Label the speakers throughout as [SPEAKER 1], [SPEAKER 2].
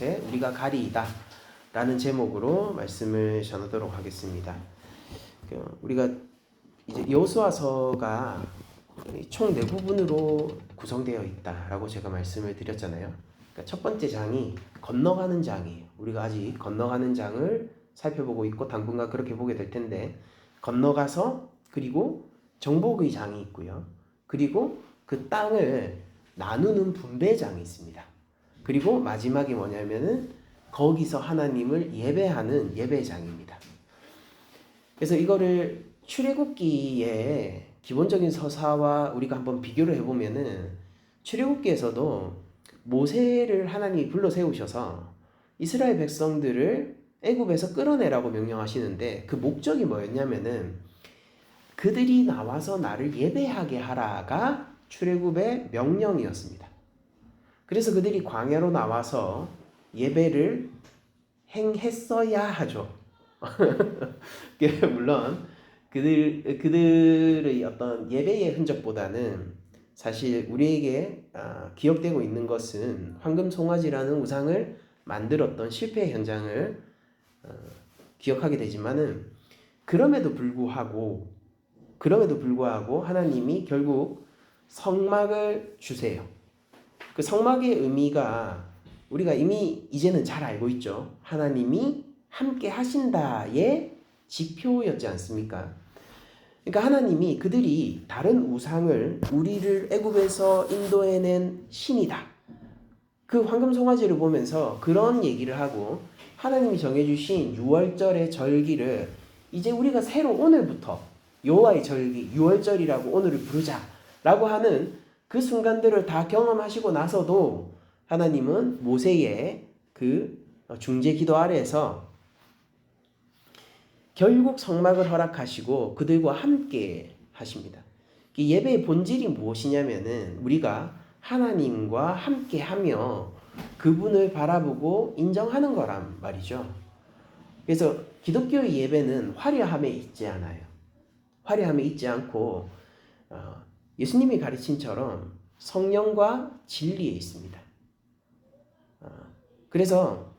[SPEAKER 1] 곳에 우리가 가리이다 라는 제목으로 말씀을 전하도록 하겠습니다. 우리가 이제 여호수아서가 총 4부분으로 구성되어 있다라고 제가 말씀을 드렸잖아요. 그러니까 첫 번째 장이 건너가는 장이에요. 우리가 아직 건너가는 장을 살펴보고 있고 당분간 그렇게 보게 될 텐데, 건너가서 그리고 정복의 장이 있고요. 그리고 그 땅을 나누는 분배장이 있습니다. 그리고 마지막이 뭐냐면은 거기서 하나님을 예배하는 예배장입니다. 그래서 이거를 출애굽기의 기본적인 서사와 우리가 한번 비교를 해보면은, 출애굽기에서도 모세를 하나님이 불러 세우셔서 이스라엘 백성들을 애굽에서 끌어내라고 명령하시는데, 그 목적이 뭐였냐면은 그들이 나와서 나를 예배하게 하라가 출애굽의 명령이었습니다. 그래서 그들이 광야로 나와서 예배를 행했어야 하죠. 물론 그들의 어떤 예배의 흔적보다는 사실 우리에게 기억되고 있는 것은 황금 송아지라는 우상을 만들었던 실패 현장을 기억하게 되지만은, 그럼에도 불구하고 하나님이 결국 성막을 주세요. 그 성막의 의미가 우리가 이미 이제는 잘 알고 있죠. 하나님이 함께 하신다의 지표였지 않습니까? 그러니까 하나님이 그들이 다른 우상을, 우리를 애굽에서 인도해낸 신이다, 그 황금 송아지를 보면서 그런 얘기를 하고, 하나님이 정해주신 6월절의 절기를 이제 우리가 새로 오늘부터 여호와의 절기 6월절이라고 오늘을 부르자라고 하는 그 순간들을 다 경험하시고 나서도 하나님은 모세의 그 중재 기도 아래에서 결국 성막을 허락하시고 그들과 함께 하십니다. 예배의 본질이 무엇이냐면은 우리가 하나님과 함께 하며 그분을 바라보고 인정하는 거란 말이죠. 그래서 기독교의 예배는 화려함에 있지 않아요. 화려함에 있지 않고 예수님이 가르친처럼 성령과 진리에 있습니다. 그래서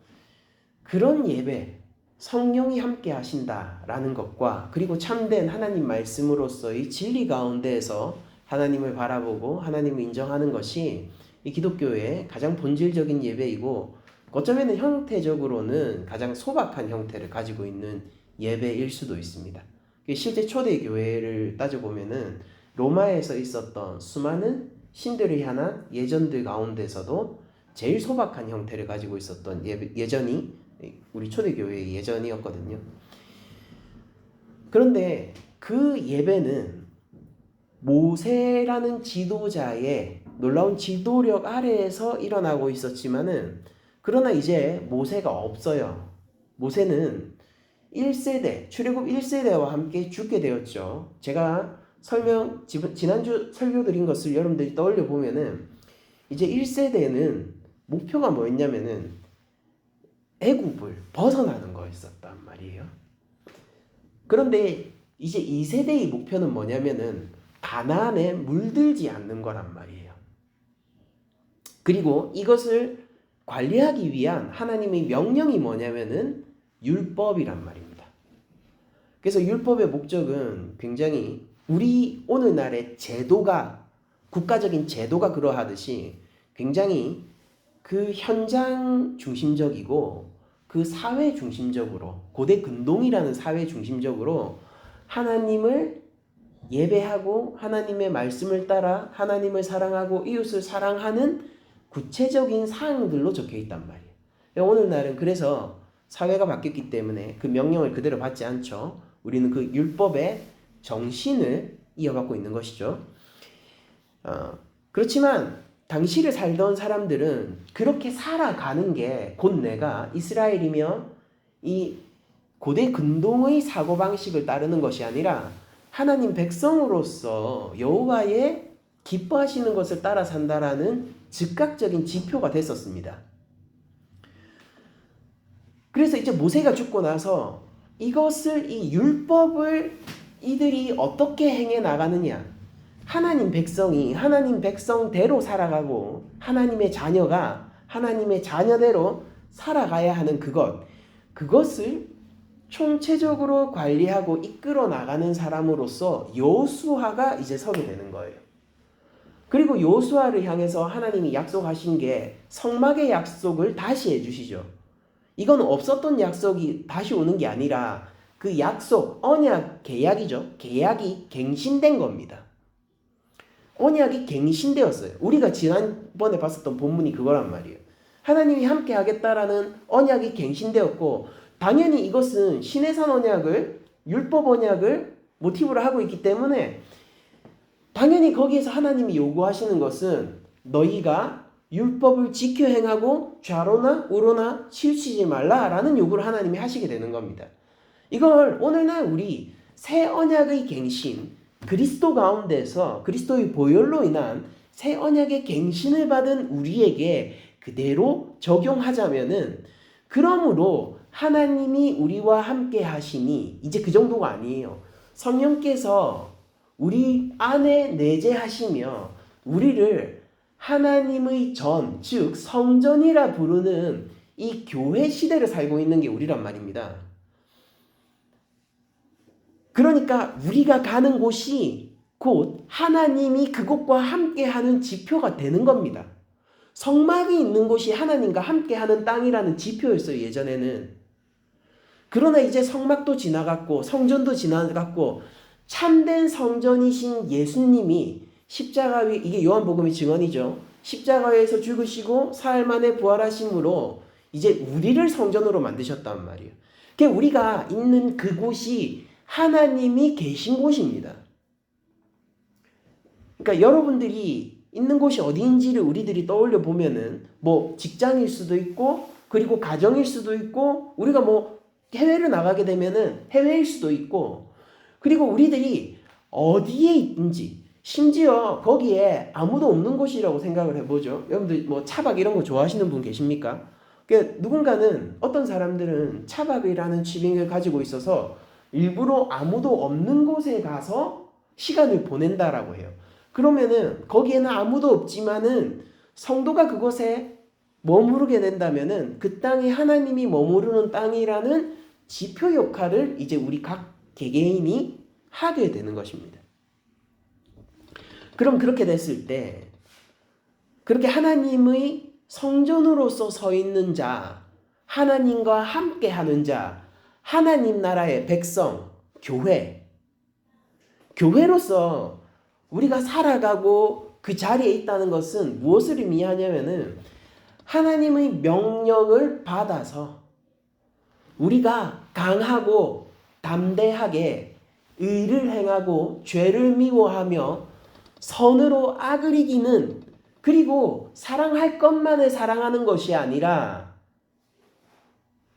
[SPEAKER 1] 그런 예배, 성령이 함께 하신다라는 것과, 그리고 참된 하나님 말씀으로서의 진리 가운데에서 하나님을 바라보고 하나님을 인정하는 것이 이 기독교의 가장 본질적인 예배이고, 어쩌면 형태적으로는 가장 소박한 형태를 가지고 있는 예배일 수도 있습니다. 실제 초대교회를 따져보면은 로마에서 있었던 수많은 신들을 향한 예전들 가운데서도 제일 소박한 형태를 가지고 있었던 예전이 우리 초대교회의 예전이었거든요. 그런데 그 예배는 모세라는 지도자의 놀라운 지도력 아래에서 일어나고 있었지만은, 그러나 이제 모세가 없어요. 모세는 1세대, 출애굽 1세대와 함께 죽게 되었죠. 제가 지난주 설교드린 것을 여러분들이 떠올려 보면은, 이제 1세대는 목표가 뭐였냐면은 애굽을 벗어나는 거였었단 말이에요. 그런데 이제 2세대의 목표는 뭐냐면은 가나안에 물들지 않는 거란 말이에요. 그리고 이것을 관리하기 위한 하나님의 명령이 뭐냐면은 율법이란 말입니다. 그래서 율법의 목적은 굉장히 우리 오늘날의 제도가, 국가적인 제도가 그러하듯이 굉장히 그 현장 중심적이고 그 사회 중심적으로, 고대 근동이라는 사회 중심적으로 하나님을 예배하고 하나님의 말씀을 따라 하나님을 사랑하고 이웃을 사랑하는 구체적인 사항들로 적혀 있단 말이에요. 오늘날은 그래서 사회가 바뀌었기 때문에 그 명령을 그대로 받지 않죠. 우리는 그 율법의 정신을 이어받고 있는 것이죠. 그렇지만 당시를 살던 사람들은 그렇게 살아가는 게 곧 내가 이스라엘이며 이 고대 근동의 사고방식을 따르는 것이 아니라 하나님 백성으로서 여호와의 기뻐하시는 것을 따라 산다라는 즉각적인 지표가 됐었습니다. 그래서 이제 모세가 죽고 나서 이것을, 이 율법을 이들이 어떻게 행해 나가느냐, 하나님 백성이 하나님 백성대로 살아가고 하나님의 자녀가 하나님의 자녀대로 살아가야 하는 그것을 총체적으로 관리하고 이끌어 나가는 사람으로서 여호수아가 이제 서게 되는 거예요. 그리고 여호수아를 향해서 하나님이 약속하신 게 성막의 약속을 다시 해주시죠. 이건 없었던 약속이 다시 오는 게 아니라 그 약속, 언약, 계약이죠. 계약이 갱신된 겁니다. 언약이 갱신되었어요. 우리가 지난번에 봤었던 본문이 그거란 말이에요. 하나님이 함께 하겠다라는 언약이 갱신되었고, 당연히 이것은 시내산 언약을, 율법 언약을 모티브로 하고 있기 때문에 당연히 거기에서 하나님이 요구하시는 것은 너희가 율법을 지켜 행하고 좌로나 우로나 치우치지 말라라는 요구를 하나님이 하시게 되는 겁니다. 이걸 오늘날 우리 새 언약의 갱신, 그리스도 가운데서 그리스도의 보혈로 인한 새 언약의 갱신을 받은 우리에게 그대로 적용하자면은, 그러므로 하나님이 우리와 함께 하시니 이제 그 정도가 아니에요. 성령께서 우리 안에 내재하시며 우리를 하나님의 전, 즉 성전이라 부르는 이 교회 시대를 살고 있는 게 우리란 말입니다. 그러니까 우리가 가는 곳이 곧 하나님이 그곳과 함께하는 지표가 되는 겁니다. 성막이 있는 곳이 하나님과 함께하는 땅이라는 지표였어요, 예전에는. 그러나 이제 성막도 지나갔고 성전도 지나갔고 참된 성전이신 예수님이 십자가 위, 이게 요한복음의 증언이죠. 십자가 위에서 죽으시고 사흘 만에 부활하심으로 이제 우리를 성전으로 만드셨단 말이에요. 그러니까 우리가 있는 그곳이 하나님이 계신 곳입니다. 그러니까 여러분들이 있는 곳이 어디인지를 우리들이 떠올려 보면은 뭐 직장일 수도 있고, 그리고 가정일 수도 있고, 우리가 뭐 해외를 나가게 되면은 해외일 수도 있고, 그리고 우리들이 어디에 있든지, 심지어 거기에 아무도 없는 곳이라고 생각을 해보죠. 여러분들 뭐 차박 이런 거 좋아하시는 분 계십니까? 그러니까 누군가는, 어떤 사람들은 차박이라는 취미를 가지고 있어서 일부러 아무도 없는 곳에 가서 시간을 보낸다라고 해요. 그러면은 거기에는 아무도 없지만은 성도가 그곳에 머무르게 된다면은 그 땅이 하나님이 머무르는 땅이라는 지표 역할을 이제 우리 각 개개인이 하게 되는 것입니다. 그럼 그렇게 됐을 때, 그렇게 하나님의 성전으로서 서 있는 자, 하나님과 함께 하는 자, 하나님 나라의 백성, 교회로서 우리가 살아가고 그 자리에 있다는 것은 무엇을 의미하냐면은 하나님의 명령을 받아서 우리가 강하고 담대하게 의를 행하고 죄를 미워하며 선으로 악을 이기는, 그리고 사랑할 것만을 사랑하는 것이 아니라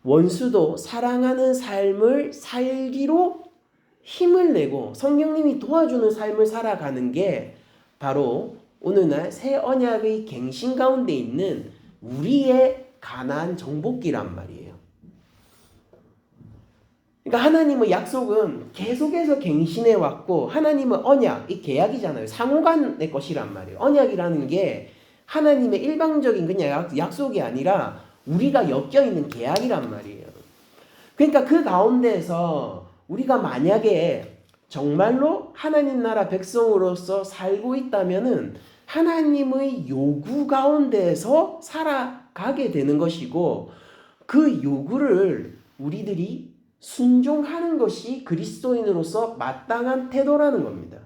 [SPEAKER 1] 원수도 사랑하는 삶을 살기로 힘을 내고 성령님이 도와주는 삶을 살아가는 게 바로 오늘날 새 언약의 갱신 가운데 있는 우리의 가나안 정복기란 말이에요. 그러니까 하나님의 약속은 계속해서 갱신해 왔고, 하나님의 언약, 이 계약이잖아요. 상호간의 것이란 말이에요. 언약이라는 게 하나님의 일방적인 그냥 약속이 아니라 우리가 엮여있는 계약이란 말이에요. 그러니까 그 가운데에서 우리가 만약에 정말로 하나님 나라 백성으로서 살고 있다면은 하나님의 요구 가운데에서 살아가게 되는 것이고, 그 요구를 우리들이 순종하는 것이 그리스도인으로서 마땅한 태도라는 겁니다.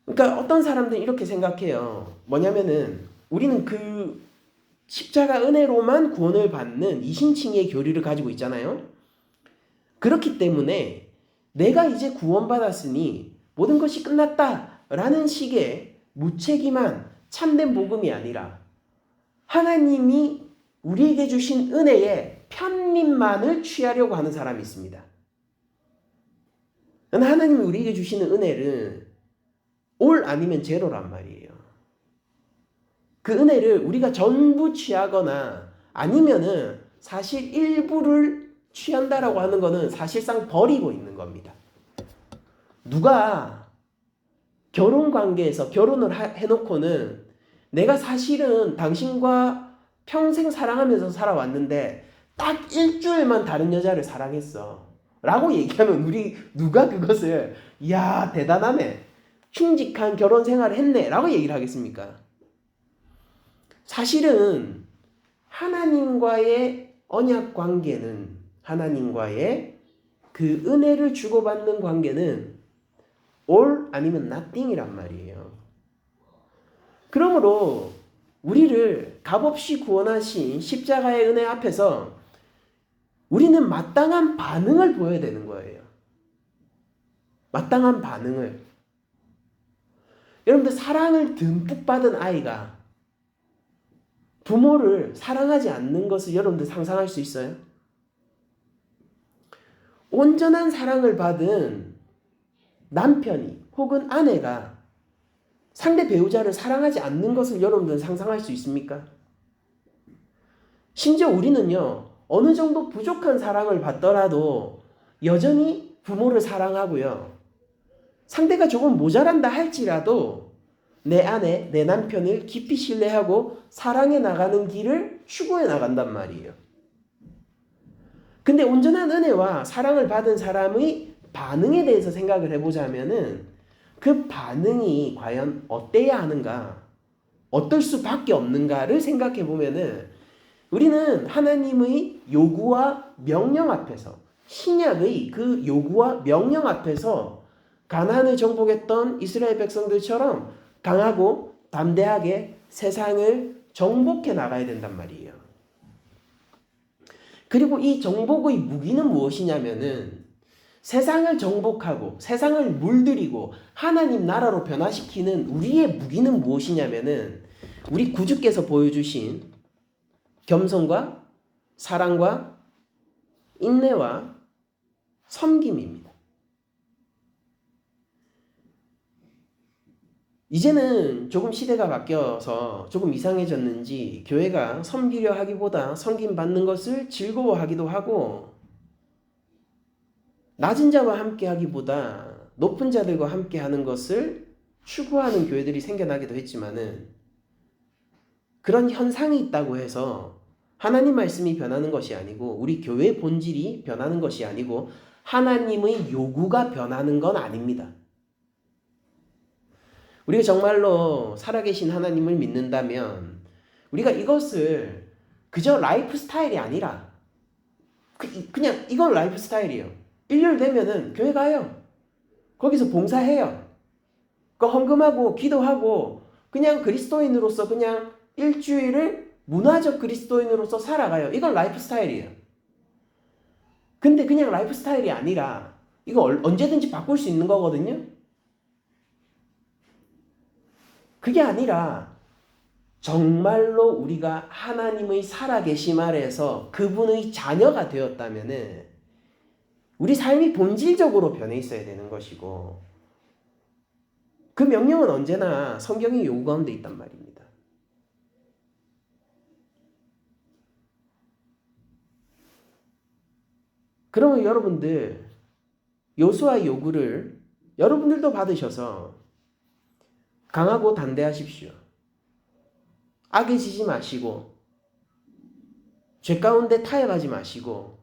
[SPEAKER 1] 그러니까 어떤 사람들은 이렇게 생각해요. 뭐냐면은 우리는 그 십자가 은혜로만 구원을 받는 이신칭의 교리를 가지고 있잖아요. 그렇기 때문에 내가 이제 구원받았으니 모든 것이 끝났다라는 식의 무책임한 참된 복음이 아니라 하나님이 우리에게 주신 은혜의 편민만을 취하려고 하는 사람이 있습니다. 하나님이 우리에게 주시는 은혜는 올 아니면 제로란 말이에요. 그 은혜를 우리가 전부 취하거나 아니면은 사실 일부를 취한다라고 하는 것은 사실상 버리고 있는 겁니다. 누가 결혼 관계에서 결혼을 해놓고는 내가 사실은 당신과 평생 사랑하면서 살아왔는데 딱 일주일만 다른 여자를 사랑했어 라고 얘기하면 우리 누가 그것을 이야 대단하네, 충직한 결혼 생활을 했네 라고 얘기를 하겠습니까? 사실은 하나님과의 언약 관계는, 하나님과의 그 은혜를 주고받는 관계는 all 아니면 nothing이란 말이에요. 그러므로 우리를 값없이 구원하신 십자가의 은혜 앞에서 우리는 마땅한 반응을 보여야 되는 거예요. 마땅한 반응을. 여러분들, 사랑을 듬뿍 받은 아이가 부모를 사랑하지 않는 것을 여러분들 상상할 수 있어요? 온전한 사랑을 받은 남편이 혹은 아내가 상대 배우자를 사랑하지 않는 것을 여러분들 상상할 수 있습니까? 심지어 우리는요, 어느 정도 부족한 사랑을 받더라도 여전히 부모를 사랑하고요, 상대가 조금 모자란다 할지라도 내 아내, 내 남편을 깊이 신뢰하고 사랑해 나가는 길을 추구해 나간단 말이에요. 근데 온전한 은혜와 사랑을 받은 사람의 반응에 대해서 생각을 해보자면은 그 반응이 과연 어때야 하는가, 어떨 수밖에 없는가를 생각해 보면은 우리는 하나님의 요구와 명령 앞에서, 신약의 그 요구와 명령 앞에서 가나안을 정복했던 이스라엘 백성들처럼 강하고 담대하게 세상을 정복해 나가야 된단 말이에요. 그리고 이 정복의 무기는 무엇이냐면은 세상을 정복하고 세상을 물들이고 하나님 나라로 변화시키는 우리의 무기는 무엇이냐면은 우리 구주께서 보여주신 겸손과 사랑과 인내와 섬김입니다. 이제는 조금 시대가 바뀌어서 조금 이상해졌는지 교회가 섬기려 하기보다 섬김 받는 것을 즐거워하기도 하고, 낮은 자와 함께 하기보다 높은 자들과 함께 하는 것을 추구하는 교회들이 생겨나기도 했지만은, 그런 현상이 있다고 해서 하나님 말씀이 변하는 것이 아니고 우리 교회 본질이 변하는 것이 아니고 하나님의 요구가 변하는 건 아닙니다. 우리가 정말로 살아계신 하나님을 믿는다면 우리가 이것을 그저 라이프 스타일이 아니라 그냥 이건 라이프 스타일이에요. 일요일 되면은 교회 가요. 거기서 봉사해요. 그 헌금하고 기도하고 그냥 그리스도인으로서 그냥 일주일을 문화적 그리스도인으로서 살아가요. 이건 라이프 스타일이에요. 근데 그냥 라이프 스타일이 아니라 이거 언제든지 바꿀 수 있는 거거든요. 그게 아니라 정말로 우리가 하나님의 살아계심 아래에서 그분의 자녀가 되었다면은 우리 삶이 본질적으로 변해 있어야 되는 것이고, 그 명령은 언제나 성경의 요구 가운데 있단 말입니다. 그러면 여러분들 여호수아의 요구를 여러분들도 받으셔서 강하고 담대하십시오. 악에 지지 마시고 죄 가운데 타협하지 마시고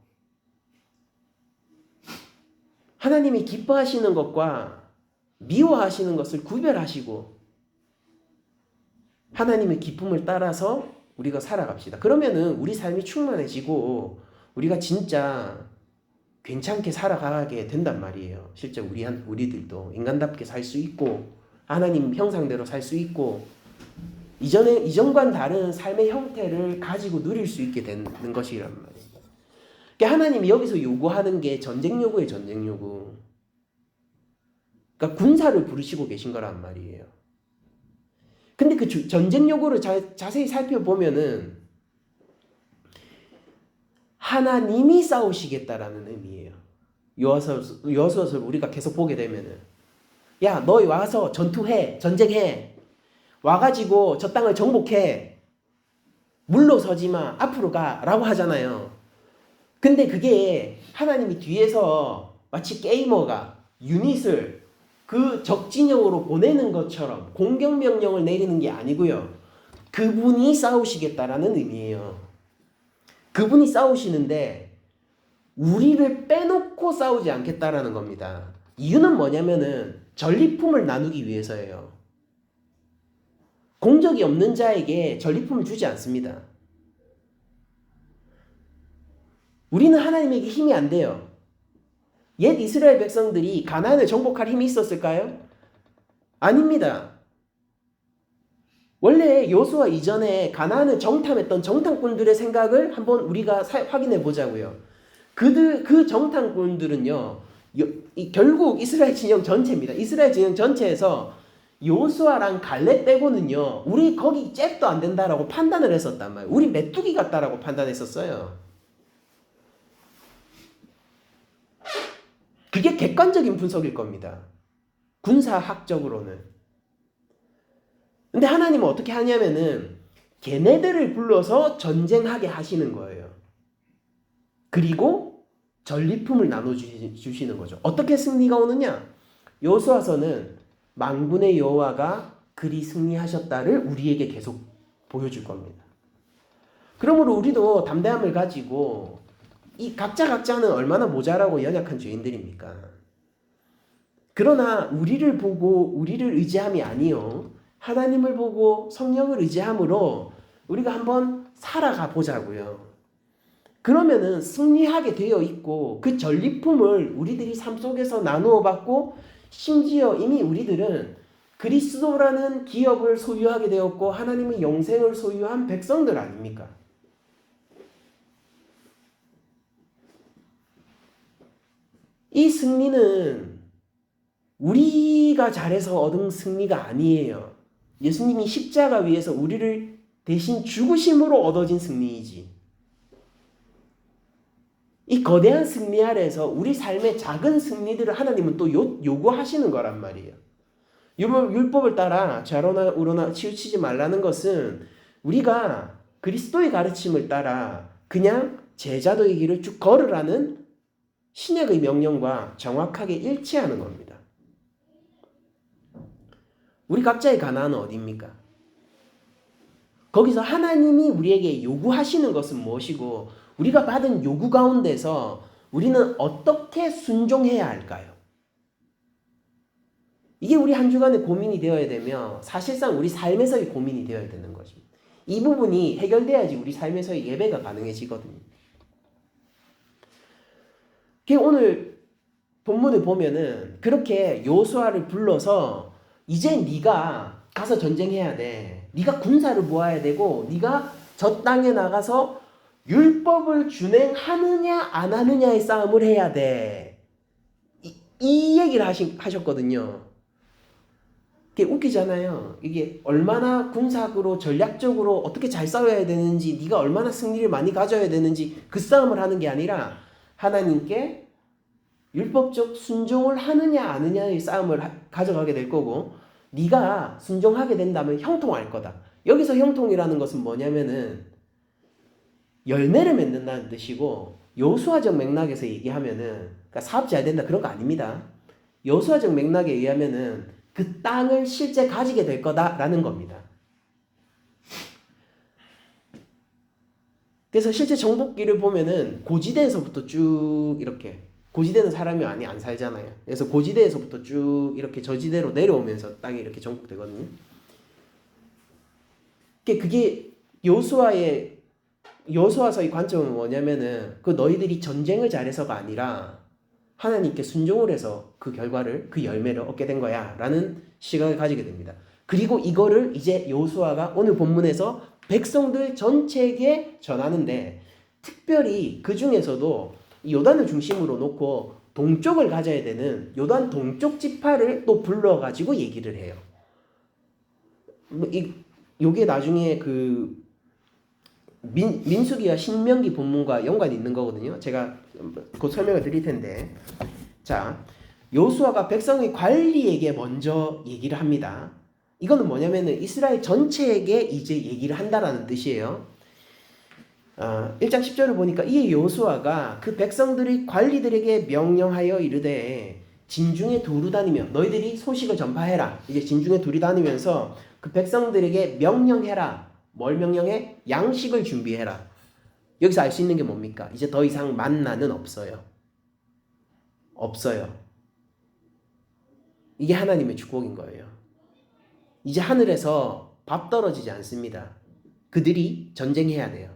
[SPEAKER 1] 하나님이 기뻐하시는 것과 미워하시는 것을 구별하시고 하나님의 기쁨을 따라서 우리가 살아갑시다. 그러면은 우리 삶이 충만해지고 우리가 진짜 괜찮게 살아가게 된단 말이에요. 실제 우리들도 인간답게 살 수 있고 하나님 형상대로 살 수 있고 이전과는 다른 삶의 형태를 가지고 누릴 수 있게 되는 것이란 말이에요. 그러니까 하나님이 여기서 요구하는 게 전쟁 요구예요. 전쟁 요구. 그러니까 군사를 부르시고 계신 거란 말이에요. 근데 그 전쟁 요구를 자세히 살펴보면은 하나님이 싸우시겠다라는 의미예요. 여호수아서를 우리가 계속 보게 되면은 야, 너희 와서 전투해, 전쟁해, 와가지고 저 땅을 정복해, 물러서지 마, 앞으로 가라고 하잖아요. 근데 그게 하나님이 뒤에서 마치 게이머가 유닛을 그 적진영으로 보내는 것처럼 공격 명령을 내리는 게 아니고요. 그분이 싸우시겠다라는 의미예요. 그분이 싸우시는데 우리를 빼놓고 싸우지 않겠다라는 겁니다. 이유는 뭐냐면은 전리품을 나누기 위해서예요. 공적이 없는 자에게 전리품을 주지 않습니다. 우리는 하나님에게 힘이 안 돼요. 옛 이스라엘 백성들이 가나안을 정복할 힘이 있었을까요? 아닙니다. 원래 여호수아 이전에 가나안을 정탐했던 정탐꾼들의 생각을 한번 우리가 확인해 보자고요. 그 정탐꾼들은요, 결국 이스라엘 진영 전체입니다. 이스라엘 진영 전체에서 여호수아랑 갈렙 빼고는요, 우리 거기 잽도 안 된다라고 판단을 했었단 말이에요. 우리 메뚜기 같다라고 판단했었어요. 그게 객관적인 분석일 겁니다. 군사학적으로는. 근데 하나님은 어떻게 하냐면은 걔네들을 불러서 전쟁하게 하시는 거예요. 그리고 전리품을 나눠주시는 거죠. 어떻게 승리가 오느냐? 여호수아서는 만군의 여호와가 그리 승리하셨다를 우리에게 계속 보여줄 겁니다. 그러므로 우리도 담대함을 가지고 이 각자는 얼마나 모자라고 연약한 죄인들입니까? 그러나 우리를 보고 우리를 의지함이 아니요, 하나님을 보고 성령을 의지함으로 우리가 한번 살아가 보자고요. 그러면은 승리하게 되어 있고 그 전리품을 우리들이 삶 속에서 나누어 받고, 심지어 이미 우리들은 그리스도라는 기업을 소유하게 되었고 하나님의 영생을 소유한 백성들 아닙니까? 이 승리는 우리가 잘해서 얻은 승리가 아니에요. 예수님이 십자가 위에서 우리를 대신 죽으심으로 얻어진 승리이지. 이 거대한 승리 아래에서 우리 삶의 작은 승리들을 하나님은 또 요구하시는 거란 말이에요. 율법을 따라 좌로나 우로나 치우치지 말라는 것은 우리가 그리스도의 가르침을 따라 그냥 제자도의 길을 쭉 걸으라는 신약의 명령과 정확하게 일치하는 겁니다. 우리 각자의 가나안은 어디입니까? 거기서 하나님이 우리에게 요구하시는 것은 무엇이고 우리가 받은 요구 가운데서 우리는 어떻게 순종해야 할까요? 이게 우리 한 주간의 고민이 되어야 되며 사실상 우리 삶에서의 고민이 되어야 되는 것입니다. 이 부분이 해결돼야지 우리 삶에서의 예배가 가능해지거든요. 오늘 본문을 보면은 그렇게 여호수아를 불러서 이제 네가 가서 전쟁해야 돼. 네가 군사를 모아야 되고 네가 저 땅에 나가서 율법을 준행하느냐 안 하느냐의 싸움을 해야 돼. 이 얘기를 하셨거든요. 그게 웃기잖아요. 이게 얼마나 군사적으로 전략적으로 어떻게 잘 싸워야 되는지, 네가 얼마나 승리를 많이 가져야 되는지 그 싸움을 하는 게 아니라 하나님께 율법적 순종을 하느냐 안 하느냐의 싸움을 가져가게 될 거고, 네가 순종하게 된다면 형통할 거다. 여기서 형통이라는 것은 뭐냐면은 열매를 맺는다는 뜻이고, 여호수아적 맥락에서 얘기하면은 그러니까 사업 잘 된다 그런 거 아닙니다. 여호수아적 맥락에 의하면은 그 땅을 실제 가지게 될 거다라는 겁니다. 그래서 실제 정복기를 보면은 고지대에서부터 쭉 이렇게, 고지대는 사람이 많이 안 살잖아요. 그래서 고지대에서부터 쭉 이렇게 저지대로 내려오면서 땅이 이렇게 정복되거든요. 그게 여호수아서의 관점은 뭐냐면은 그 너희들이 전쟁을 잘해서가 아니라 하나님께 순종을 해서 그 결과를, 그 열매를 얻게 된 거야 라는 시각을 가지게 됩니다. 그리고 이거를 이제 여호수아가 오늘 본문에서 백성들 전체에게 전하는데, 특별히 그 중에서도 요단을 중심으로 놓고 동쪽을 가져야 되는 요단 동쪽 지파를 또 불러가지고 얘기를 해요. 요게 나중에 그 민수기와 신명기 본문과 연관이 있는 거거든요. 제가 곧 설명을 드릴 텐데, 자, 여호수아가 백성의 관리에게 먼저 얘기를 합니다. 이거는 뭐냐면은 이스라엘 전체에게 이제 얘기를 한다라는 뜻이에요. 1장 10절을 보니까 이에 여호수아가 그 백성들의 관리들에게 명령하여 이르되 진중에 두루 다니며 너희들이 소식을 전파해라. 이제 진중에 두루 다니면서 그 백성들에게 명령해라. 뭘 명령해? 양식을 준비해라. 여기서 알 수 있는 게 뭡니까? 이제 더 이상 만나는 없어요. 없어요. 이게 하나님의 축복인 거예요. 이제 하늘에서 밥 떨어지지 않습니다. 그들이 전쟁해야 돼요.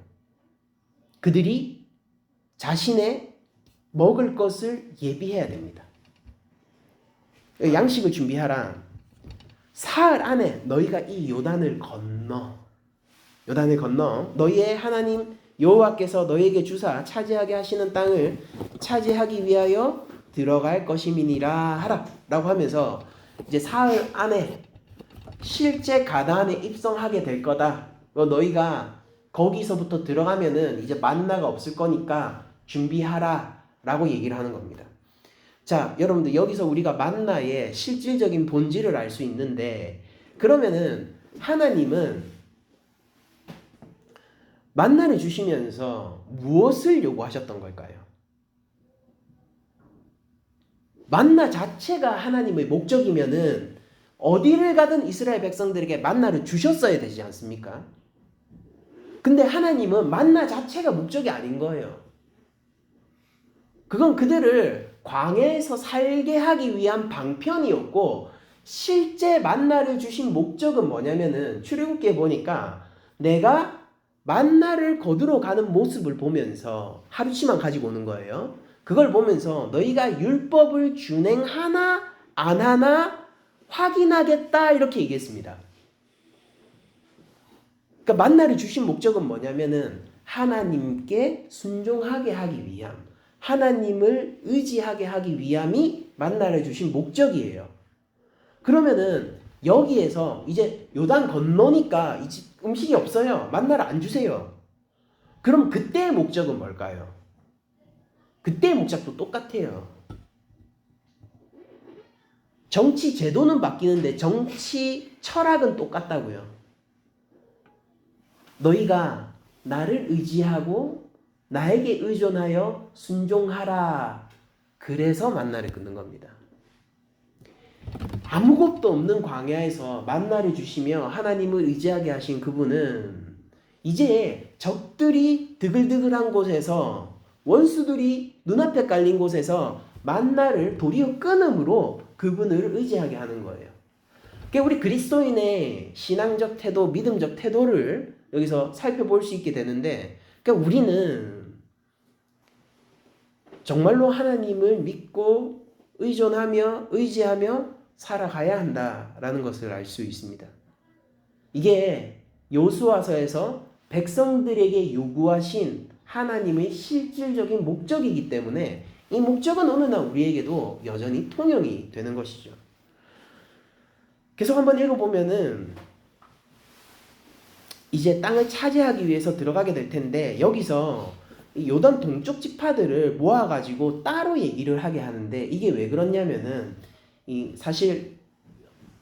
[SPEAKER 1] 그들이 자신의 먹을 것을 예비해야 됩니다. 양식을 준비하라. 사흘 안에 너희가 이 요단을 건너 너희의 하나님 여호와께서 너희에게 주사 차지하게 하시는 땅을 차지하기 위하여 들어갈 것임이니라 하라 라고 하면서 이제 사흘 안에 실제 가나안에 입성하게 될 거다. 너희가 거기서부터 들어가면은 이제 만나가 없을 거니까 준비하라 라고 얘기를 하는 겁니다. 자, 여러분들 여기서 우리가 만나의 실질적인 본질을 알 수 있는데, 그러면은 하나님은 만나를 주시면서 무엇을 요구하셨던 걸까요? 만나 자체가 하나님의 목적이면은 어디를 가든 이스라엘 백성들에게 만나를 주셨어야 되지 않습니까? 근데 하나님은 만나 자체가 목적이 아닌 거예요. 그건 그들을 광야에서 살게 하기 위한 방편이었고, 실제 만나를 주신 목적은 뭐냐면은 출애굽기에 보니까 내가 만나를 거두러 가는 모습을 보면서 하루치만 가지고 오는 거예요. 그걸 보면서 너희가 율법을 준행하나 안 하나 확인하겠다 이렇게 얘기했습니다. 그러니까 만나를 주신 목적은 뭐냐면은 하나님께 순종하게 하기 위함, 하나님을 의지하게 하기 위함이 만나를 주신 목적이에요. 그러면은 여기에서 이제 요단 건너니까 이제 음식이 없어요. 만나를 안 주세요. 그럼 그때의 목적은 뭘까요? 그때의 목적도 똑같아요. 정치 제도는 바뀌는데 정치 철학은 똑같다고요. 너희가 나를 의지하고 나에게 의존하여 순종하라. 그래서 만나를 끊는 겁니다. 아무것도 없는 광야에서 만나를 주시며 하나님을 의지하게 하신 그분은 이제 적들이 드글드글한 곳에서, 원수들이 눈앞에 깔린 곳에서 만나를 도리어 끊음으로 그분을 의지하게 하는 거예요. 그러니까 우리 그리스도인의 신앙적 태도, 믿음적 태도를 여기서 살펴볼 수 있게 되는데, 그러니까 우리는 정말로 하나님을 믿고 의존하며 의지하며 살아가야 한다라는 것을 알 수 있습니다. 이게 여호수아서에서 백성들에게 요구하신 하나님의 실질적인 목적이기 때문에 이 목적은 어느 날 우리에게도 여전히 통용이 되는 것이죠. 계속 한번 읽어보면은 이제 땅을 차지하기 위해서 들어가게 될 텐데, 여기서 요단 동쪽 지파들을 모아가지고 따로 얘기를 하게 하는데, 이게 왜 그렇냐면은 사실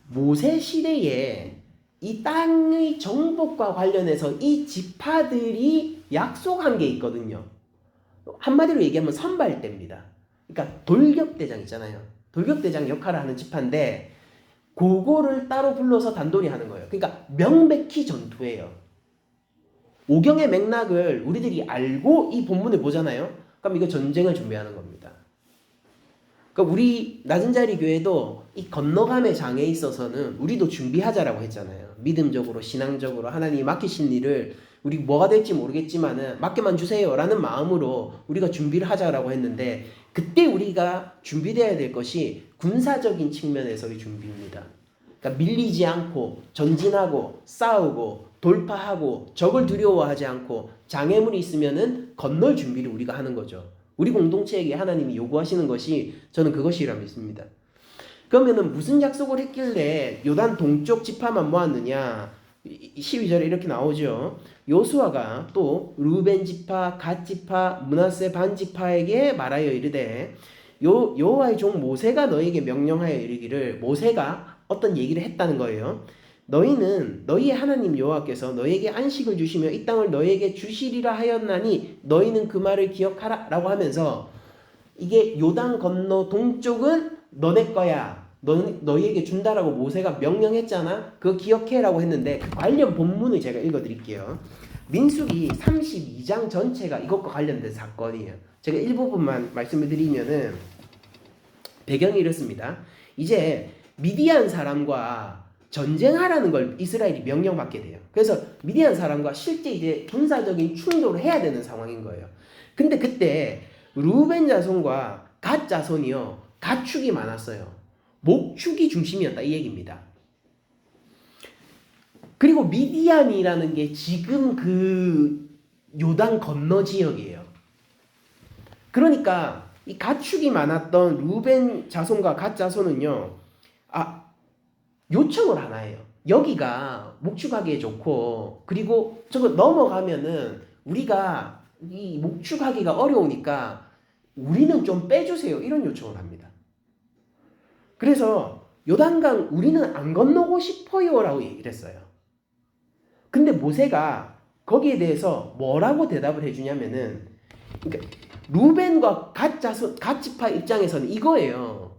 [SPEAKER 1] 모세 시대에 이 땅의 정복과 관련해서 이 지파들이 약속한 게 있거든요. 한마디로 얘기하면 선발대입니다. 그러니까 돌격대장 있잖아요. 돌격대장 역할을 하는 지파인데 그거를 따로 불러서 단돌이 하는 거예요. 그러니까 명백히 전투예요. 오경의 맥락을 우리들이 알고 이 본문을 보잖아요. 그럼 이거 전쟁을 준비하는 겁니다. 그러니까 우리 낮은 자리 교회도 이 건너감의 장에 있어서는 우리도 준비하자라고 했잖아요. 믿음적으로, 신앙적으로 하나님이 맡기신 일을 우리 뭐가 될지 모르겠지만은 맡겨만 주세요라는 마음으로 우리가 준비를 하자라고 했는데, 그때 우리가 준비되어야 될 것이 군사적인 측면에서의 준비입니다. 그러니까 밀리지 않고 전진하고 싸우고 돌파하고 적을 두려워하지 않고 장애물이 있으면은 건널 준비를 우리가 하는 거죠. 우리 공동체에게 하나님이 요구하시는 것이 저는 그것이라 믿습니다. 그러면은 무슨 약속을 했길래 요단 동쪽 지파만 모았느냐? 12절에 이렇게 나오죠. 요수아가 또 루벤 지파, 갓 지파, 므낫세 반 지파에게 말하여 이르되 여호와의 종 모세가 너에게 명령하여 이르기를, 모세가 어떤 얘기를 했다는 거예요. 너희는 너희의 하나님 여호와께서 너희에게 안식을 주시며 이 땅을 너희에게 주시리라 하였나니 너희는 그 말을 기억하라 라고 하면서, 이게 요단 건너 동쪽은 너네 거야, 너희에게 준다라고 모세가 명령했잖아. 그거 기억해라고 했는데 그 관련 본문을 제가 읽어드릴게요. 민수기 32장 전체가 이것과 관련된 사건이에요. 제가 일부분만 말씀을 드리면은 배경이 이렇습니다. 이제 미디안 사람과 전쟁하라는 걸 이스라엘이 명령받게 돼요. 그래서 미디안 사람과 실제 이제 군사적인 충돌을 해야 되는 상황인 거예요. 근데 그때 루벤 자손과 갓 자손이요, 가축이 많았어요. 목축이 중심이었다 이 얘기입니다. 그리고 미디안이라는 게 지금 그 요단 건너 지역이에요. 그러니까 이 가축이 많았던 루벤 자손과 갓 자손은요, 요청을 하나 해요. 여기가 목축하기에 좋고, 그리고 저거 넘어가면은 우리가 이 목축하기가 어려우니까 우리는 좀 빼주세요. 이런 요청을 합니다. 그래서 요단강 우리는 안 건너고 싶어요 라고 얘기를 했어요. 근데 모세가 거기에 대해서 뭐라고 대답을 해주냐면은, 그러니까 루벤과 갓 지파 입장에서는 이거예요.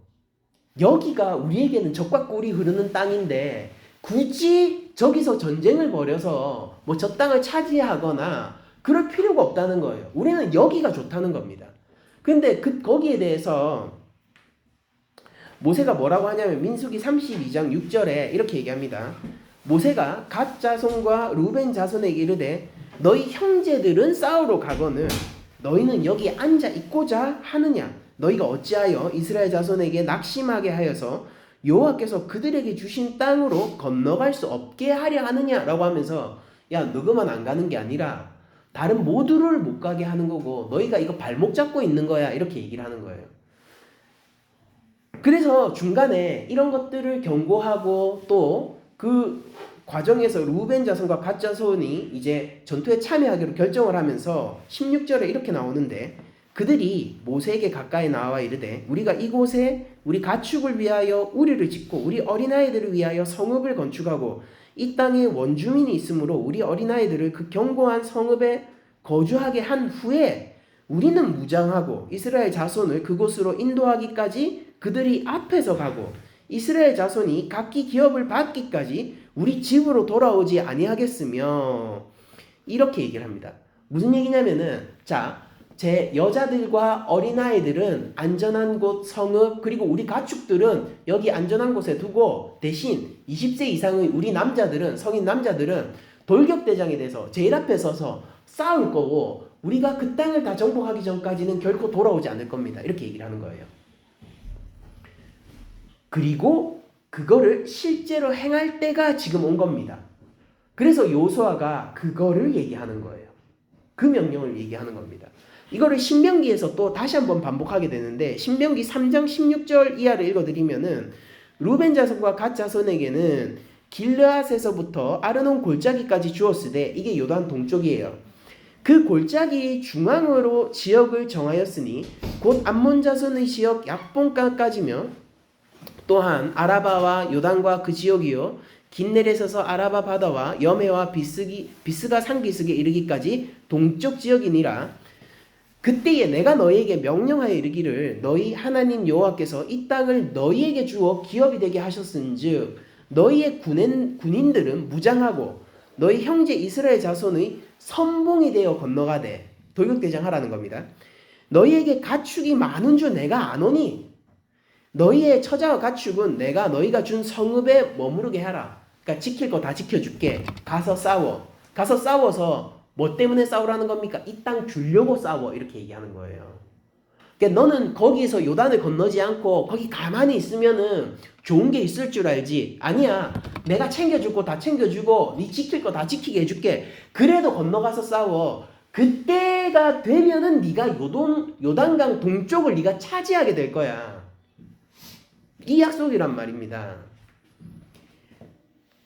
[SPEAKER 1] 여기가 우리에게는 적과 꿀이 흐르는 땅인데 굳이 저기서 전쟁을 벌여서 뭐 저 땅을 차지하거나 그럴 필요가 없다는 거예요. 우리는 여기가 좋다는 겁니다. 근데 거기에 대해서 모세가 뭐라고 하냐면 민수기 32장 6절에 이렇게 얘기합니다. 모세가 갓 자손과 루벤 자손에게 이르되 너희 형제들은 싸우러 가거늘 너희는 여기 앉아 있고자 하느냐? 너희가 어찌하여 이스라엘 자손에게 낙심하게 하여서 여호와께서 그들에게 주신 땅으로 건너갈 수 없게 하려 하느냐라고 하면서, 야, 너그만 안 가는 게 아니라 다른 모두를 못 가게 하는 거고 너희가 이거 발목 잡고 있는 거야, 이렇게 얘기를 하는 거예요. 그래서 중간에 이런 것들을 경고하고 또 그 과정에서 루벤 자손과 갓 자손이 이제 전투에 참여하기로 결정을 하면서 16절에 이렇게 나오는데, 그들이 모세에게 가까이 나와 이르되 우리가 이곳에 우리 가축을 위하여 우리를 짓고 우리 어린아이들을 위하여 성읍을 건축하고 이 땅에 원주민이 있으므로 우리 어린아이들을 그 견고한 성읍에 거주하게 한 후에 우리는 무장하고 이스라엘 자손을 그곳으로 인도하기까지 그들이 앞에서 가고 이스라엘 자손이 각기 기업을 받기까지 우리 집으로 돌아오지 아니하겠으며, 이렇게 얘기를 합니다. 무슨 얘기냐면은, 자, 제 여자들과 어린아이들은 안전한 곳 성읍, 그리고 우리 가축들은 여기 안전한 곳에 두고 대신 20세 이상의 우리 남자들은, 성인 남자들은 돌격대장에 대해서 제일 앞에 서서 싸울 거고 우리가 그 땅을 다 정복하기 전까지는 결코 돌아오지 않을 겁니다. 이렇게 얘기를 하는 거예요. 그리고 그거를 실제로 행할 때가 지금 온 겁니다. 그래서 요수아가 그거를 얘기하는 거예요. 그 명령을 얘기하는 겁니다. 이거를 신명기에서 또 다시 한번 반복하게 되는데, 신명기 3장 16절 이하를 읽어드리면은 루벤 자손과 갓 자손에게는 길르앗에서부터 아르논 골짜기까지 주었으되, 이게 요단 동쪽이에요. 그 골짜기 중앙으로 지역을 정하였으니 곧 암몬 자손의 지역 약본가까지며 또한 아라바와 요단과 그 지역이요 긴네렛에서 아라바 바다와 여메와 비스가 산기슭에 이르기까지 동쪽 지역이니라. 그때에 내가 너희에게 명령하여 이르기를 너희 하나님 여호와께서 이 땅을 너희에게 주어 기업이 되게 하셨은즉 너희의 군인들은 무장하고 너희 형제 이스라엘 자손의 선봉이 되어 건너가되, 돌격대장 하라는 겁니다. 너희에게 가축이 많은 줄 내가 아노니 너희의 처자와 가축은 내가 너희가 준 성읍에 머무르게 하라. 그러니까 지킬 거 다 지켜줄게. 가서 싸워. 가서 싸워서 뭐 때문에 싸우라는 겁니까? 이 땅 주려고 싸워. 이렇게 얘기하는 거예요. 그러니까 너는 거기서 요단을 건너지 않고 거기 가만히 있으면은 좋은 게 있을 줄 알지. 아니야. 내가 챙겨줄 거 다 챙겨주고 네 지킬 거 다 지키게 해줄게. 그래도 건너가서 싸워. 그때가 되면은 네가 요단강 동쪽을 네가 차지하게 될 거야. 이 약속이란 말입니다.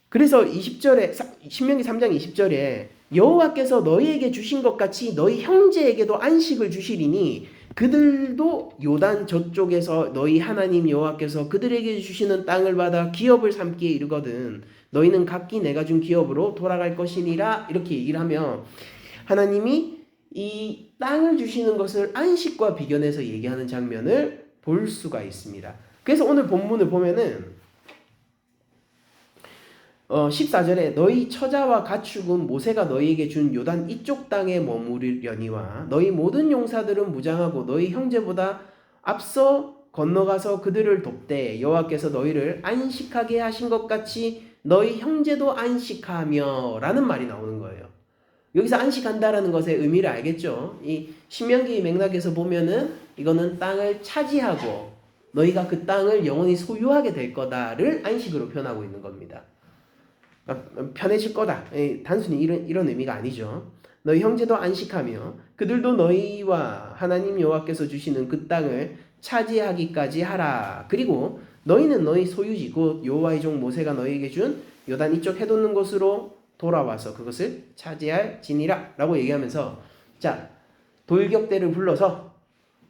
[SPEAKER 1] 그래서 20절에 신명기 3장 20절에 여호와께서 너희에게 주신 것 같이 너희 형제에게도 안식을 주시리니 그들도 요단 저쪽에서 너희 하나님 여호와께서 그들에게 주시는 땅을 받아 기업을 삼기에 이르거든 너희는 각기 내가 준 기업으로 돌아갈 것이니라. 이렇게 얘기를 하며 하나님이 이 땅을 주시는 것을 안식과 비견해서 얘기하는 장면을 볼 수가 있습니다. 그래서 오늘 본문을 보면은 14절에 너희 처자와 가축은 모세가 너희에게 준 요단 이쪽 땅에 머무르려니와 너희 모든 용사들은 무장하고 너희 형제보다 앞서 건너가서 그들을 돕되 여호와께서 너희를 안식하게 하신 것 같이 너희 형제도 안식하며 라는 말이 나오는 거예요. 여기서 안식한다라는 것의 의미를 알겠죠? 이 신명기 맥락에서 보면은 이거는 땅을 차지하고 너희가 그 땅을 영원히 소유하게 될 거다를 안식으로 표현하고 있는 겁니다. 편해질 거다. 단순히 이런 의미가 아니죠. 너희 형제도 안식하며 그들도 너희와 하나님 여호와께서 주시는 그 땅을 차지하기까지 하라. 그리고 너희는 너희 소유지 곧 여호와의 종 모세가 너희에게 준 요단 이쪽 해돋는 곳으로 돌아와서 그것을 차지할 지니라 라고 얘기하면서 자 돌격대를 불러서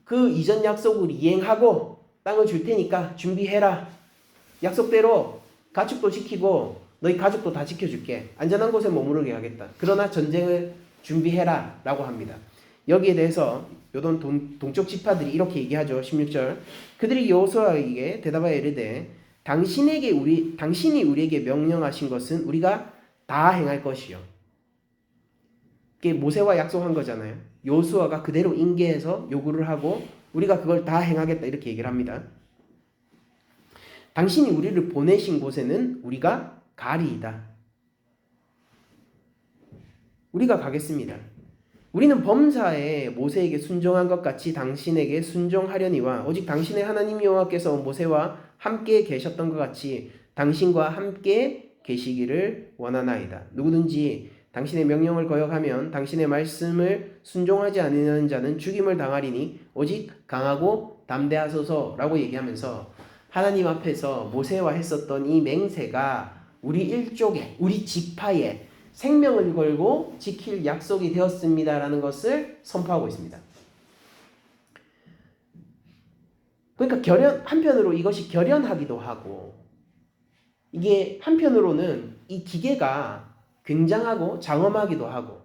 [SPEAKER 1] 그 이전 약속을 이행하고 땅을 줄 테니까 준비해라. 약속대로 가축도 지키고 너희 가족도 다 지켜줄게. 안전한 곳에 머무르게 하겠다. 그러나 전쟁을 준비해라 라고 합니다. 여기에 대해서 요던 동쪽 지파들이 이렇게 얘기하죠. 16절 그들이 여호수아에게 대답하여 이르되 당신이 우리에게 명령하신 것은 우리가 다 행할 것이요. 이게 모세와 약속한 거잖아요. 여호수아가 그대로 인계해서 요구를 하고 우리가 그걸 다 행하겠다 이렇게 얘기를 합니다. 당신이 우리를 보내신 곳에는 우리가 가리이다. 우리가 가겠습니다. 우리는 범사에 모세에게 순종한 것 같이 당신에게 순종하려니와 오직 당신의 하나님 여호와께서 모세와 함께 계셨던 것 같이 당신과 함께 계시기를 원하나이다. 누구든지 당신의 명령을 거역하면 당신의 말씀을 순종하지 않는 자는 죽임을 당하리니 오직 강하고 담대하소서라고 얘기하면서 하나님 앞에서 모세와 했었던 이 맹세가 우리 일족에 우리 지파에 생명을 걸고 지킬 약속이 되었습니다라는 것을 선포하고 있습니다. 그러니까 한편으로 이것이 결연하기도 하고 이게 한편으로는 이 기계가 굉장하고 장엄하기도 하고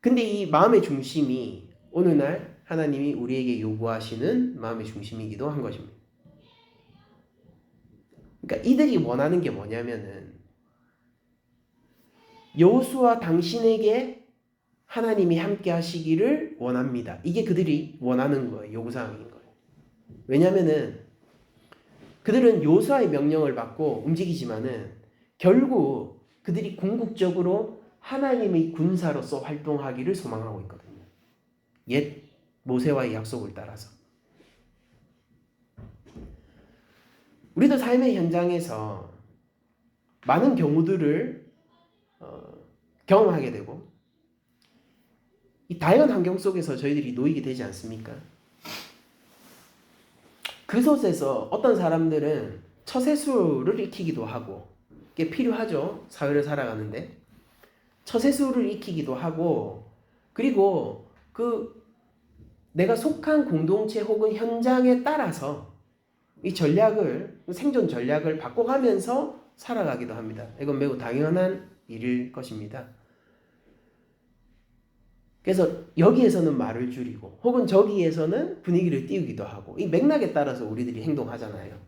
[SPEAKER 1] 근데 이 마음의 중심이 오늘날 하나님이 우리에게 요구하시는 마음의 중심이기도 한 것입니다. 그러니까 이들이 원하는 게 뭐냐면은 여호수아 당신에게 하나님이 함께 하시기를 원합니다. 이게 그들이 원하는 거예요. 요구사항인 거예요. 왜냐면은 그들은 여호수아의 명령을 받고 움직이지만은 결국 그들이 궁극적으로 하나님의 군사로서 활동하기를 소망하고 있거든요. 옛 모세와의 약속을 따라서. 우리도 삶의 현장에서 많은 경우들을 경험하게 되고 이 다양한 환경 속에서 저희들이 놓이게 되지 않습니까? 그곳에서 어떤 사람들은 처세술을 익히기도 하고 이게 필요하죠. 사회를 살아가는데 처세술을 익히기도 하고 그리고 내가 속한 공동체 혹은 현장에 따라서 이 생존 전략을 바꿔가면서 살아가기도 합니다. 이건 매우 당연한 일일 것입니다. 그래서 여기에서는 말을 줄이고 혹은 저기에서는 분위기를 띄우기도 하고 이 맥락에 따라서 우리들이 행동하잖아요.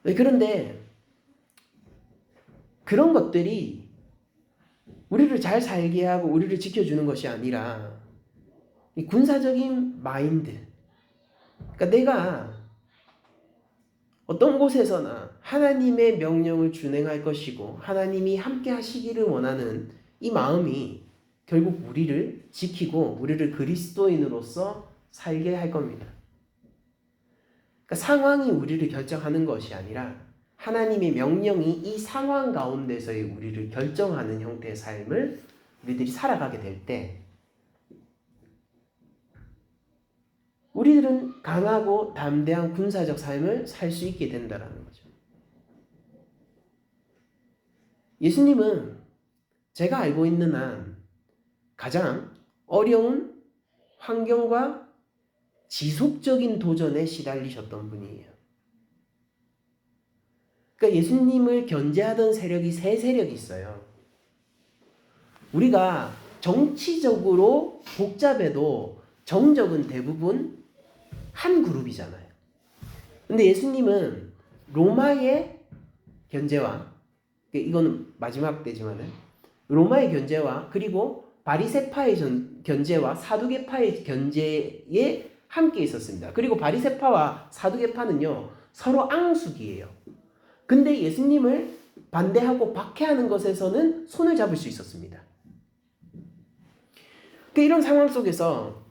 [SPEAKER 1] 그런데 그런 것들이 우리를 잘 살게 하고 우리를 지켜주는 것이 아니라 이 군사적인 마인드. 그러니까 내가 어떤 곳에서나 하나님의 명령을 준행할 것이고 하나님이 함께 하시기를 원하는 이 마음이 결국 우리를 지키고 우리를 그리스도인으로서 살게 할 겁니다. 그러니까 상황이 우리를 결정하는 것이 아니라 하나님의 명령이 이 상황 가운데서의 우리를 결정하는 형태의 삶을 우리들이 살아가게 될 때 우리들은 강하고 담대한 군사적 삶을 살 수 있게 된다는 거죠. 예수님은 제가 알고 있는 한 가장 어려운 환경과 지속적인 도전에 시달리셨던 분이에요. 그러니까 예수님을 견제하던 세력이 세 세력이 있어요. 우리가 정치적으로 복잡해도 정적은 대부분 한 그룹이잖아요. 근데 예수님은 로마의 견제와, 이거는 마지막 때지만은 로마의 견제와 그리고 바리새파의 견제와 사두개파의 견제에 함께 있었습니다. 그리고 바리새파와 사두개파는요 서로 앙숙이에요. 근데 예수님을 반대하고 박해하는 것에서는 손을 잡을 수 있었습니다. 이런 상황 속에서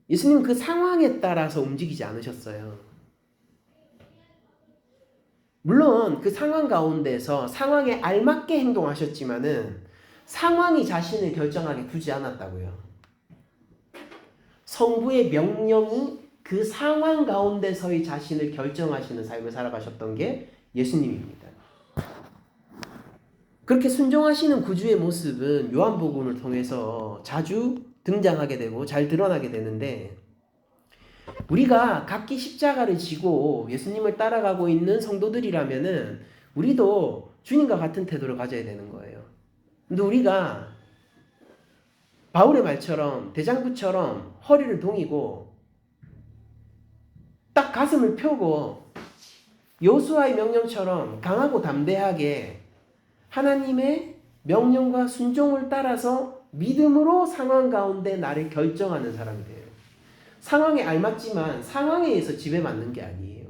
[SPEAKER 1] 예수님은 그 상황에 따라서 움직이지 않으셨어요. 물론 그 상황 가운데서 상황에 알맞게 행동하셨지만은 상황이 자신을 결정하게 두지 않았다고요. 성부의 명령이 그 상황 가운데서의 자신을 결정하시는 삶을 살아가셨던 게 예수님입니다. 그렇게 순종하시는 구주의 모습은 요한복음을 통해서 자주 등장하게 되고 잘 드러나게 되는데, 우리가 각기 십자가를 지고 예수님을 따라가고 있는 성도들이라면은 우리도 주님과 같은 태도를 가져야 되는 거예요. 근데 우리가 바울의 말처럼 대장부처럼 허리를 동이고 딱 가슴을 펴고 여호수아의 명령처럼 강하고 담대하게 하나님의 명령과 순종을 따라서 믿음으로 상황 가운데 나를 결정하는 사람이 돼요. 상황에 알맞지만 상황에 의해서 지배받는 게 아니에요.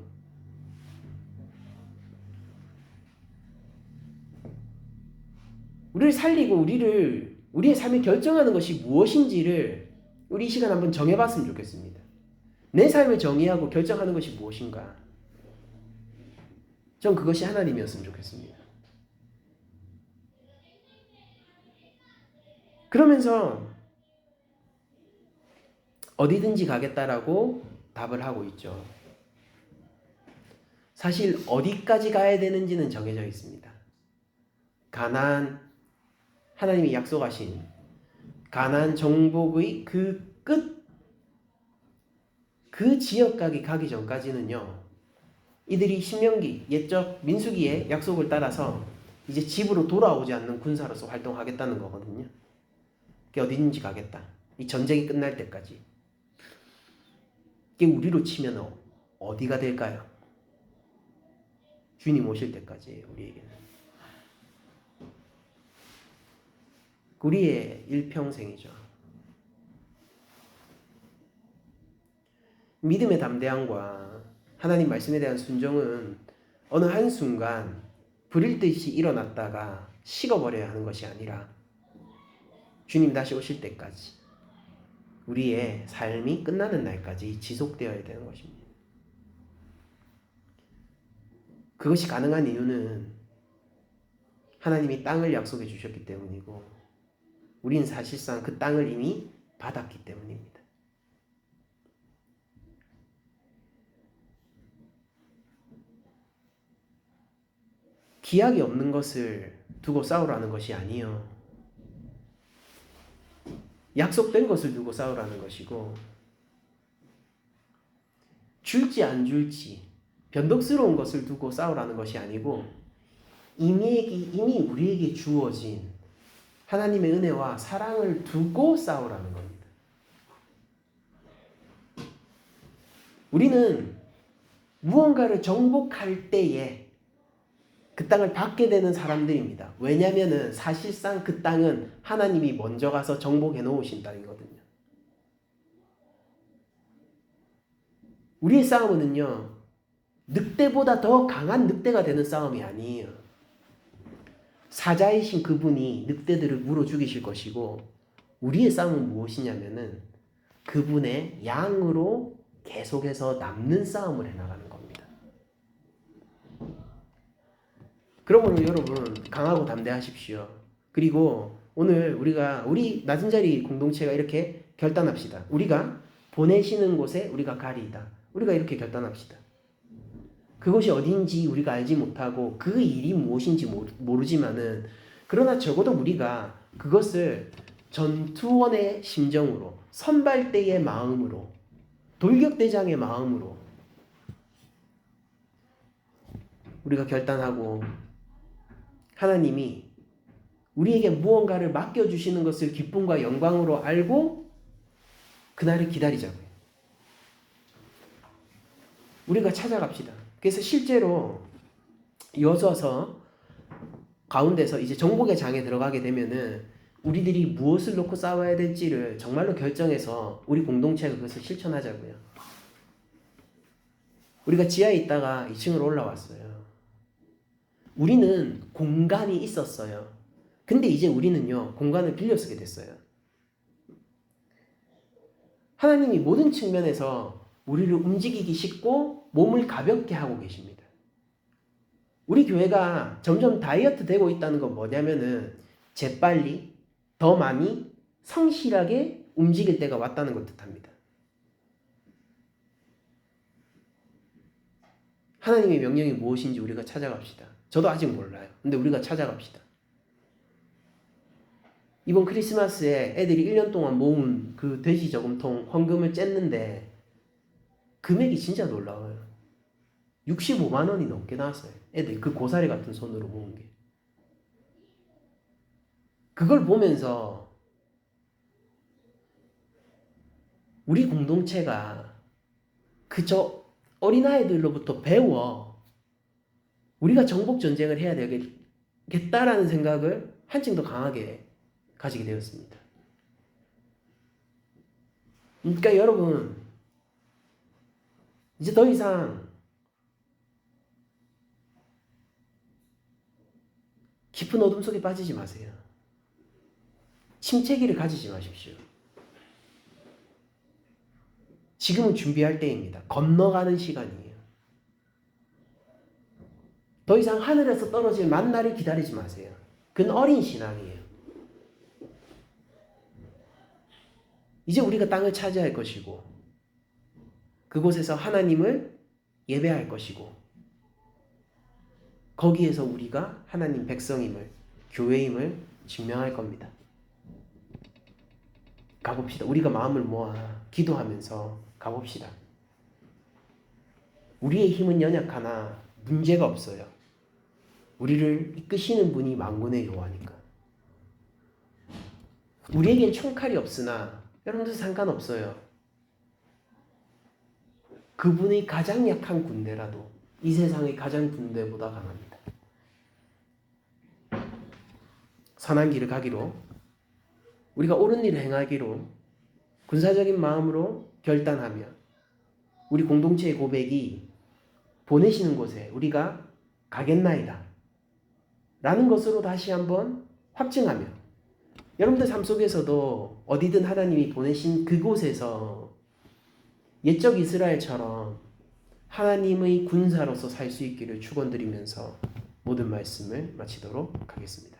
[SPEAKER 1] 우리를 살리고 우리의 삶을 결정하는 것이 무엇인지를 우리 이 시간 한번 정해봤으면 좋겠습니다. 내 삶을 정의하고 결정하는 것이 무엇인가? 전 그것이 하나님이었으면 좋겠습니다. 그러면서 어디든지 가겠다라고 답을 하고 있죠. 사실 어디까지 가야 되는지는 정해져 있습니다. 가나안, 하나님이 약속하신 가나안 정복의 그 끝, 그 지역까지 가기 전까지는요, 이들이 신명기, 옛적 민수기의 약속을 따라서 이제 집으로 돌아오지 않는 군사로서 활동하겠다는 거거든요. 그게 어디든지 가겠다. 이 전쟁이 끝날 때까지. 이게 우리로 치면 어디가 될까요? 주님 오실 때까지예요, 우리에게는. 우리의 일평생이죠. 믿음의 담대함과 하나님 말씀에 대한 순종은 어느 한순간 불일 듯이 일어났다가 식어버려야 하는 것이 아니라 주님 다시 오실 때까지, 우리의 삶이 끝나는 날까지 지속되어야 되는 것입니다. 그것이 가능한 이유는 하나님이 땅을 약속해 주셨기 때문이고, 우리는 사실상 그 땅을 이미 받았기 때문입니다. 기약이 없는 것을 두고 싸우라는 것이 아니요, 약속된 것을 두고 싸우라는 것이고, 줄지 안 줄지 변덕스러운 것을 두고 싸우라는 것이 아니고, 이미 우리에게 주어진 하나님의 은혜와 사랑을 두고 싸우라는 겁니다. 우리는 무언가를 정복할 때에 그 땅을 받게 되는 사람들입니다. 왜냐하면 사실상 그 땅은 하나님이 먼저 가서 정복해 놓으신 땅이거든요. 우리의 싸움은요, 늑대보다 더 강한 늑대가 되는 싸움이 아니에요. 사자이신 그분이 늑대들을 물어 죽이실 것이고, 우리의 싸움은 무엇이냐면은 그분의 양으로 계속해서 남는 싸움을 해나가는 겁니다. 그러므로 여러분, 강하고 담대하십시오. 그리고 오늘 우리 낮은 자리 공동체가 이렇게 결단합시다. 우리가 보내시는 곳에 우리가 가리이다. 우리가 이렇게 결단합시다. 그것이 어딘지 우리가 알지 못하고 그 일이 무엇인지 모르지만은, 그러나 적어도 우리가 그것을 전투원의 심정으로, 선발대의 마음으로, 돌격대장의 마음으로 우리가 결단하고, 하나님이 우리에게 무언가를 맡겨주시는 것을 기쁨과 영광으로 알고 그날을 기다리자고요. 우리가 찾아갑시다. 그래서 실제로 이어져서 가운데서 이제 정복의 장에 들어가게 되면은 우리들이 무엇을 놓고 싸워야 될지를 정말로 결정해서 우리 공동체가 그것을 실천하자고요. 우리가 지하에 있다가 2층으로 올라왔어요. 우리는 공간이 있었어요. 근데 이제 우리는요, 공간을 빌려 쓰게 됐어요. 하나님이 모든 측면에서 우리를 움직이기 쉽고 몸을 가볍게 하고 계십니다. 우리 교회가 점점 다이어트 되고 있다는 건 뭐냐면은 재빨리, 더 많이, 성실하게 움직일 때가 왔다는 걸 뜻합니다. 하나님의 명령이 무엇인지 우리가 찾아갑시다. 저도 아직 몰라요. 근데 우리가 찾아갑시다. 이번 크리스마스에 애들이 1년 동안 모은 그 돼지 저금통 헌금을 쨌는데 금액이 진짜 놀라워요. 65만 원이 넘게 나왔어요. 애들 그 고사리 같은 손으로 모은 게. 그걸 보면서 우리 공동체가 그저 어린아이들로부터 배워 우리가 정복 전쟁을 해야 되겠다라는 생각을 한층 더 강하게 가지게 되었습니다. 그러니까 여러분, 이제 더 이상 깊은 어둠 속에 빠지지 마세요. 침체기를 가지지 마십시오. 지금은 준비할 때입니다. 건너가는 시간이에요. 더 이상 하늘에서 떨어질 만나를 기다리지 마세요. 그건 어린 신앙이에요. 이제 우리가 땅을 차지할 것이고 그곳에서 하나님을 예배할 것이고 거기에서 우리가 하나님 백성임을, 교회임을 증명할 겁니다. 가봅시다. 우리가 마음을 모아 기도하면서 가봅시다. 우리의 힘은 연약하나 문제가 없어요. 우리를 이끄시는 분이 만군의 여호와니까. 우리에겐 총칼이 없으나 여러분들 상관없어요. 그분의 가장 약한 군대라도 이 세상의 가장 군대보다 강합니다. 선한 길을 가기로, 우리가 옳은 일을 행하기로 군사적인 마음으로 결단하며 우리 공동체의 고백이 보내시는 곳에 우리가 가겠나이다 라는 것으로 다시 한번 확증하며 여러분들 삶 속에서도 어디든 하나님이 보내신 그곳에서 옛적 이스라엘처럼 하나님의 군사로서 살 수 있기를 축원드리면서 모든 말씀을 마치도록 하겠습니다.